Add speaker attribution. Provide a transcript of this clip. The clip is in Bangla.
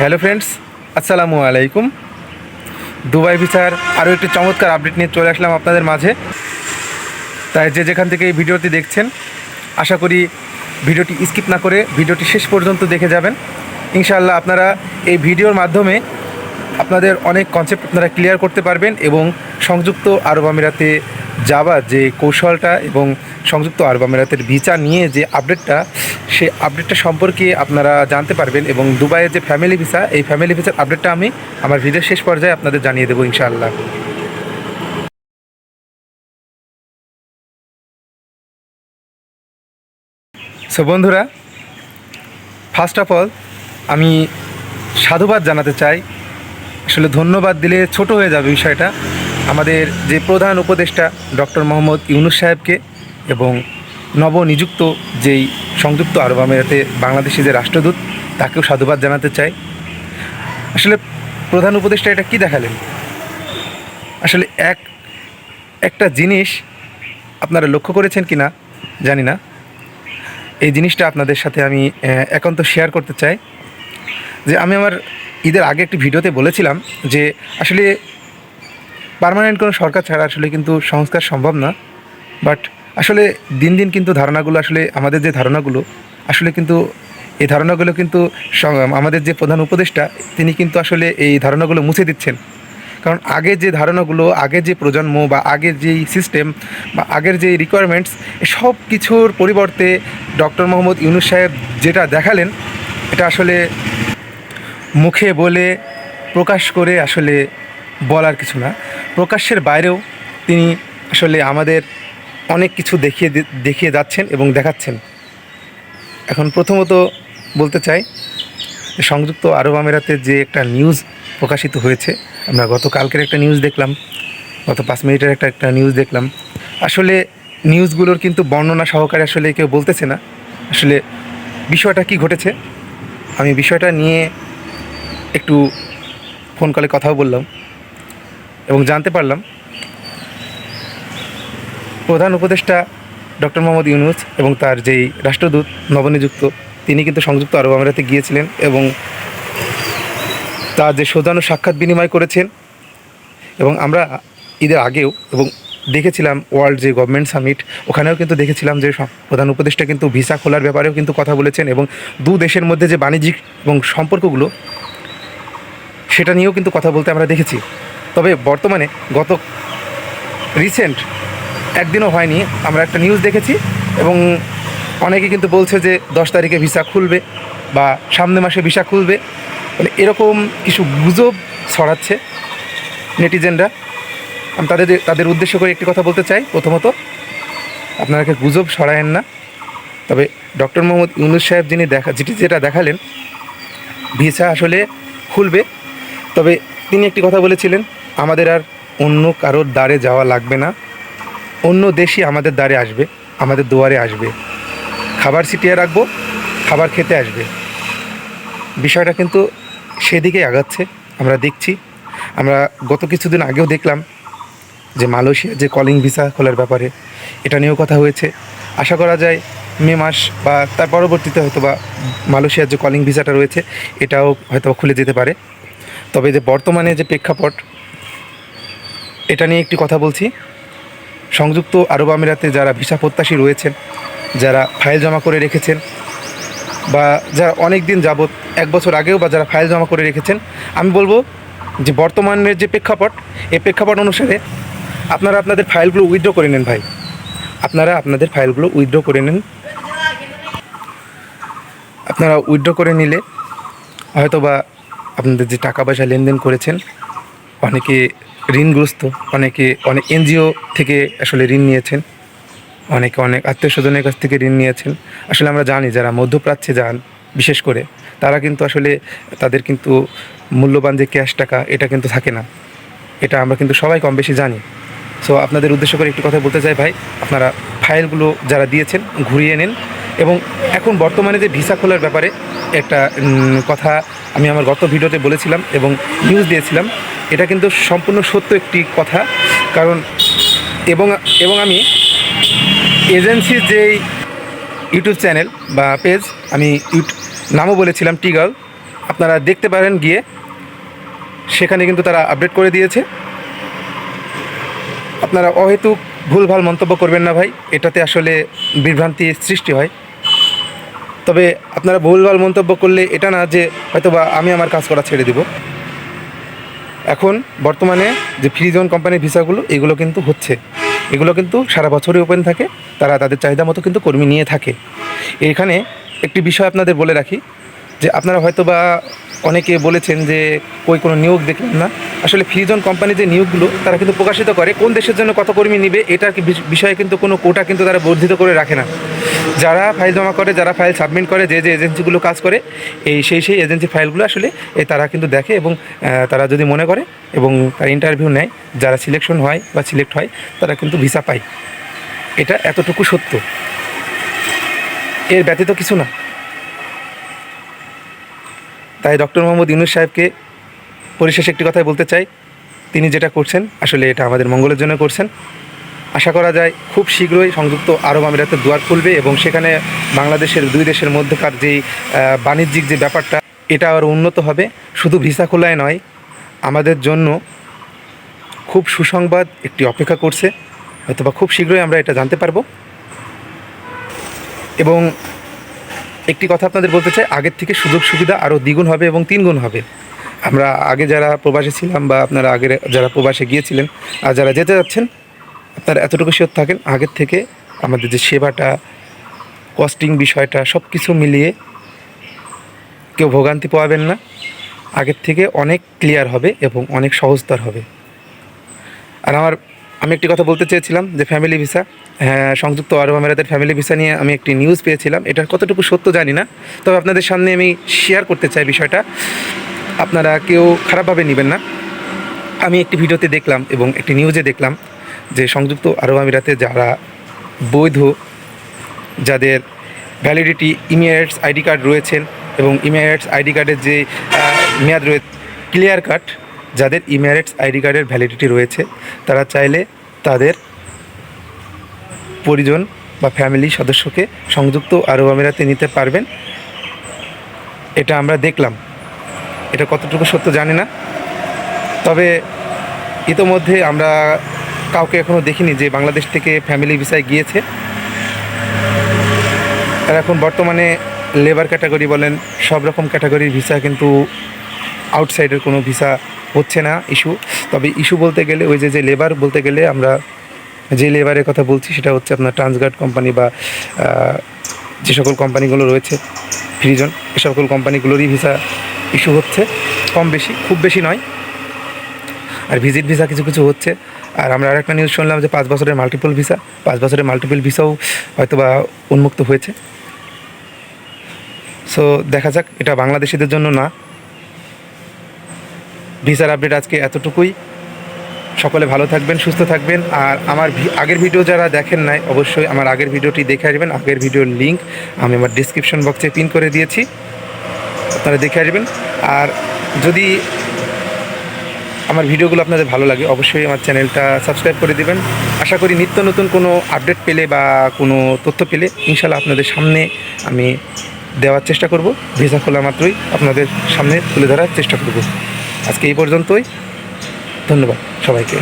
Speaker 1: হ্যালো ফ্রেন্ডস, আসসালামু আলাইকুম। দুবাই ভিসার আরও একটি চমৎকার আপডেট নিয়ে চলে আসলাম আপনাদের মাঝে। তাই যে যেখান থেকে এই ভিডিওটি দেখছেন, আশা করি ভিডিওটি স্কিপ না করে ভিডিওটি শেষ পর্যন্ত দেখে যাবেন। ইনশাআল্লাহ আপনারা এই ভিডিওর মাধ্যমে আপনাদের অনেক কনসেপ্ট আপনারা ক্লিয়ার করতে পারবেন এবং সংযুক্ত আরব আমিরাতে যাওয়ার যে কৌশলটা এবং সংযুক্ত আরব আমিরাতের ভিসা নিয়ে যে আপডেটটা, সেই আপডেটটা সম্পর্কে আপনারা জানতে পারবেন। এবং দুবাইয়ের যে ফ্যামিলি ভিসা, এই ফ্যামিলি ভিসার আপডেটটা আমি আমার ভিডিওর শেষ পর্যায়ে আপনাদের জানিয়ে দেবো ইনশাআল্লাহ। সো বন্ধুরা, ফার্স্ট অফ অল আমি সাধুবাদ জানাতে চাই। আসলে ধন্যবাদ দিলে ছোট হয়ে যাবে বিষয়টা। আমাদের যে প্রধান উপদেষ্টা ডক্টর মোহাম্মদ ইউনূস সাহেবকে এবং নবনিযুক্ত যেই সংযুক্ত আরব আমিরাতে বাংলাদেশি যে রাষ্ট্রদূত, তাকেও সাধুবাদ জানাতে চাই। আসলে প্রধান উপদেষ্টা এটা কি দেখালেন, আসলে একটা জিনিস আপনারা লক্ষ্য করেছেন কি না জানি না, এই জিনিসটা আপনাদের সাথে আমি একান্ত শেয়ার করতে চাই। যে আমি আমার ঈদের আগে একটি ভিডিওতে বলেছিলাম যে আসলে পার্মানেন্ট কোনো সরকার ছাড়া আসলে কিন্তু সংস্কার সম্ভব না। বাট আসলে দিন দিন কিন্তু ধারণাগুলো, আসলে আমাদের যে ধারণাগুলো, আসলে কিন্তু এই ধারণাগুলো কিন্তু আমাদের যে প্রধান উপদেষ্টা, তিনি কিন্তু আসলে এই ধারণাগুলো মুছে দিচ্ছেন। কারণ আগের যে ধারণাগুলো, আগের যে প্রজন্ম বা আগের যেই সিস্টেম বা আগের যেই রিকোয়ারমেন্টস, সব কিছুর পরিবর্তে ডক্টর মোহাম্মদ ইউনূস সাহেব যেটা দেখালেন, এটা আসলে মুখে বলে প্রকাশ করে আসলে বলার কিছু না। প্রকাশ্যের বাইরেও তিনি আসলে আমাদের অনেক কিছু দেখিয়ে যাচ্ছেন এবং দেখাচ্ছেন। এখন প্রথমত বলতে চাই, সংযুক্ত আরব আমিরাতের যে একটা নিউজ প্রকাশিত হয়েছে, আমরা গতকালকের একটা নিউজ দেখলাম, গত 5 মিনিটের একটা নিউজ দেখলাম। আসলে নিউজগুলোর কিন্তু বর্ণনা সহকারে আসলে কেউ বলতেছে না আসলে বিষয়টা কি ঘটেছে। আমি বিষয়টা নিয়ে একটু ফোন কলে কথাও বললাম এবং জানতে পারলাম প্রধান উপদেষ্টা ডক্টর মোহাম্মদ ইউনূস এবং তার যেই রাষ্ট্রদূত নবনিযুক্ত, তিনি কিন্তু সংযুক্ত আরব আমিরাতে গিয়েছিলেন এবং তার যে সৌজন্য সাক্ষাৎ বিনিময় করেছেন। এবং আমরা ঈদের আগেও এবং দেখেছিলাম ওয়ার্ল্ড যে গভর্নমেন্ট সামিট, ওখানেও কিন্তু দেখেছিলাম যে প্রধান উপদেষ্টা কিন্তু ভিসা খোলার ব্যাপারেও কিন্তু কথা বলেছেন এবং দু দেশের মধ্যে যে বাণিজ্যিক এবং সম্পর্কগুলো, সেটা নিয়েও কিন্তু কথা বলতে আমরা দেখেছি। তবে বর্তমানে গত রিসেন্ট একদিনও হয়নি, আমরা একটা নিউজ দেখেছি এবং অনেকে কিন্তু বলছে যে 10 তারিখে ভিসা খুলবে বা সামনে মাসে ভিসা খুলবে, মানে এরকম কিছু গুজব ছড়াচ্ছে নেটিজেনরা। আমি তাদের উদ্দেশ্য করে একটি কথা বলতে চাই। প্রথমত, আপনারা গুজব ছড়ায়েন না। তবে ডক্টর মোহাম্মদ ইউনূস সাহেব যেটা দেখালেন, ভিসা আসলে খুলবে। তবে তিনি একটি কথা বলেছিলেন, আমাদের আর অন্য কারোর দ্বারে যাওয়া লাগবে না, অন্য দেশই আমাদের দ্বারে আসবে, আমাদের দুয়ারে আসবে, খাবার ছিটিয়ে রাখবো, খাবার খেতে আসবে। বিষয়টা কিন্তু সেদিকেই আগাচ্ছে, আমরা দেখছি। আমরা গত কিছুদিন আগেও দেখলাম যে মালয়েশিয়া যে কলিং ভিসা খোলার ব্যাপারে, এটা নিয়েও কথা হয়েছে। আশা করা যায় মে মাস বা তার পরবর্তীতে হয়তো বা মালয়েশিয়ার যে কলিং ভিসাটা রয়েছে, এটাও হয়তো খুলে যেতে পারে। তবে যে বর্তমানে যে প্রেক্ষাপট, এটা নিয়ে একটি কথা বলছি। সংযুক্ত আরব আমিরাতে যারা ভিসা প্রত্যাশী রয়েছেন, যারা ফাইল জমা করে রেখেছেন বা যারা অনেক দিন যাবৎ, 1 বছর আগেও বা যারা ফাইল জমা করে রেখেছেন, আমি বলবো যে বর্তমানের যে প্রেক্ষাপট, এই প্রেক্ষাপট অনুসারে আপনারা আপনাদের ফাইলগুলো উইথড্র করে নেন ভাই। আপনারা আপনাদের ফাইলগুলো উইথড্র করে নেন। আপনারা উইথড্র করে নিলে হয়তো বা আপনাদের যে টাকা পয়সা লেনদেন করেছেন, অনেকে ঋণগ্রস্ত, অনেকে অনেক এনজিও থেকে আসলে ঋণ নিয়েছেন, অনেকে অনেক আত্মীয় স্বজনের কাছ থেকে ঋণ নিয়েছেন। আসলে আমরা জানি যারা মধ্যপ্রাচ্যে যান বিশেষ করে, তারা কিন্তু আসলে তাদের কিন্তু মূল্যবান যে ক্যাশ টাকা, এটা কিন্তু থাকে না। এটা আমরা কিন্তু সবাই কম বেশি জানি। সো আপনাদের উদ্দেশ্য করে একটু কথা বলতে চাই ভাই, আপনারা ফাইলগুলো যারা দিয়েছেন ঘুরিয়ে নেন। এবং এখন বর্তমানে যে ভিসা খোলার ব্যাপারে একটা কথা আমি আমার গত ভিডিওতে বলেছিলাম এবং নিউজ দিয়েছিলাম, এটা কিন্তু সম্পূর্ণ সত্য একটি কথা। কারণ এবং আমি এজেন্সির যেই ইউটিউব চ্যানেল বা পেজ, আমি নামও বলেছিলাম টিগার্ল, আপনারা দেখতে পারেন গিয়ে, সেখানে কিন্তু তারা আপডেট করে দিয়েছে। আপনারা অহেতুক ভুলভাল মন্তব্য করবেন না ভাই, এটাতে আসলে বিভ্রান্তি সৃষ্টি হয়। তবে আপনারা ভুলভাল মন্তব্য করলে এটা না যে হয়তোবা আমি আমার কাজ করা ছেড়ে দিব। এখন বর্তমানে যে ফ্রি জোন কোম্পানির ভিসাগুলো এগুলো কিন্তু হচ্ছে, এগুলো কিন্তু সারা বছরই ওপেন থাকে, তারা তাদের চাহিদা মতো কিন্তু কর্মী নিয়ে থাকে। এখানে একটি বিষয় আপনাদের বলে রাখি যে আপনারা হয়তোবা অনেকে বলেছেন যে কোনো নিয়োগ দেখলেন না। আসলে ফ্রি জোন কোম্পানি যে নিয়োগগুলো তারা কিন্তু প্রকাশিত করে কোন দেশের জন্য কত কর্মী নেবে, এটার বিষয়ে কিন্তু কোনো কোটা কিন্তু তারা বর্ধিত করে রাখে না। যারা ফাইল জমা করে, যারা ফাইল সাবমিট করে, যে এজেন্সিগুলো কাজ করে, সেই এজেন্সি ফাইলগুলো আসলে তারা কিন্তু দেখে এবং তারা যদি মনে করে এবং তারা ইন্টারভিউ নেয়, যারা সিলেকশন হয় বা সিলেক্ট হয় তারা কিন্তু ভিসা পায়। এটা এতটুকু সত্য, এর ব্যতীত কিছু না। তাই ডক্টর মোহাম্মদ ইউনূস সাহেবকে পরিশেষে একটি কথাই বলতে চাই, তিনি যেটা করছেন আসলে এটা আমাদের মঙ্গলের জন্য করছেন। আশা করা যায় খুব শীঘ্রই সংযুক্ত আরব আমিরাতের দুয়ার খুলবে এবং সেখানে বাংলাদেশের দুই দেশের মধ্যকার যেই বাণিজ্যিক যে ব্যাপারটা এটা আরও উন্নত হবে। শুধু ভিসা খোলায় নয়, আমাদের জন্য খুব সুসংবাদ একটি অপেক্ষা করছে, হয়তোবা খুব শীঘ্রই আমরা এটা জানতে পারবো। এবং একটি কথা আপনাদের বলতে চাই, আগের থেকে সুযোগ সুবিধা আরও দ্বিগুণ হবে এবং তিনগুণ হবে। আমরা আগে যারা প্রবাসে ছিলাম বা আপনারা আগে যারা প্রবাসে গিয়েছিলেন আর যারা যেতে যাচ্ছেন, আপনারা এতটুকু শিওর থাকেন আগের থেকে আমাদের যে সেবাটা, কস্টিং বিষয়টা সব কিছু মিলিয়ে কেউ ভোগান্তি পাবেন না। আগের থেকে অনেক ক্লিয়ার হবে এবং অনেক সহজতর হবে। আর আমি একটি কথা বলতে চেয়েছিলাম যে ফ্যামিলি ভিসা, হ্যাঁ, সংযুক্ত আরব আমিরাতের ফ্যামিলি ভিসা নিয়ে আমি একটি নিউজ পেয়েছিলাম, এটার কতটুকু সত্য জানি না, তবে আপনাদের সামনে আমি শেয়ার করতে চাই বিষয়টা। আপনারা কেউ খারাপভাবে নেবেন না। আমি একটি ভিডিওতে দেখলাম এবং একটি নিউজে দেখলাম যে সংযুক্ত আরব আমিরাতে যারা বৈধ, যাদের ভ্যালিডিটি ইমিরেটস আইডি কার্ড রয়েছেন এবং ইমিরেটস আইডি কার্ডের যে মেয়াদ রয়েছে ক্লিয়ার কাট, যাদের ইমিরেটস আইডি কার্ডের ভ্যালিডিটি রয়েছে তারা চাইলে তাদের পরিজন বা ফ্যামিলি সদস্যকে সংযুক্ত আরব আমিরাতে নিতে পারবেন। এটা আমরা দেখলাম, এটা কতটুকু সত্য জানি না, তবে ইতোমধ্যে আমরা কাউকে এখনও দেখিনি যে বাংলাদেশ থেকে ফ্যামিলি ভিসায় গিয়েছে। আর এখন বর্তমানে লেবার ক্যাটাগরি বলেন, সব রকম ক্যাটাগরির ভিসা কিন্তু আউটসাইডের কোনো ভিসা হচ্ছে না ইস্যু। তবে ইস্যু বলতে গেলে ওই যে লেবার বলতে গেলে আমরা যে লেবারের কথা বলছি সেটা হচ্ছে আপনার ট্রান্সগার্ড কোম্পানি বা যে সকল কোম্পানিগুলো রয়েছে ফ্রি জোন, এ সকল কোম্পানিগুলোরই ভিসা ইস্যু হচ্ছে, কম বেশি, খুব বেশি নয়। আর ভিজিট ভিসা কিছু কিছু হচ্ছে। আর আমরা আরেকটা নিউজ শুনলাম যে 5 বছরের মাল্টিপল ভিসা, 5 বছরের মাল্টিপল ভিসাও হয়তো বা উন্মুক্ত হয়েছে। সো দেখা যাক, এটা বাংলাদেশিদের জন্য না। ভিসার আপডেট আজকে এতটুকুই। সকলে ভালো থাকবেন, সুস্থ থাকবেন। আর আমার আগের ভিডিও যারা দেখেন নাই অবশ্যই আমার আগের ভিডিওটি দেখে আসবেন। আগের ভিডিওর লিঙ্ক আমি আমার ডিসক্রিপশন বক্সে পিন করে দিয়েছি, আপনারা দেখে আসবেন। আর যদি আমার ভিডিওগুলো আপনাদের ভালো লাগে অবশ্যই আমার চ্যানেলটা সাবস্ক্রাইব করে দিবেন। আশা করি নিত্য নতুন কোনো আপডেট পেলে বা কোনো তথ্য পেলে ইনশাল্লাহ আপনাদের সামনে আমি দেওয়ার চেষ্টা করব। ভিসা খোলা মাত্রই আপনাদের সামনে তুলে ধরার চেষ্টা করব। আজকে এই পর্যন্তই, ধন্যবাদ সবাইকে।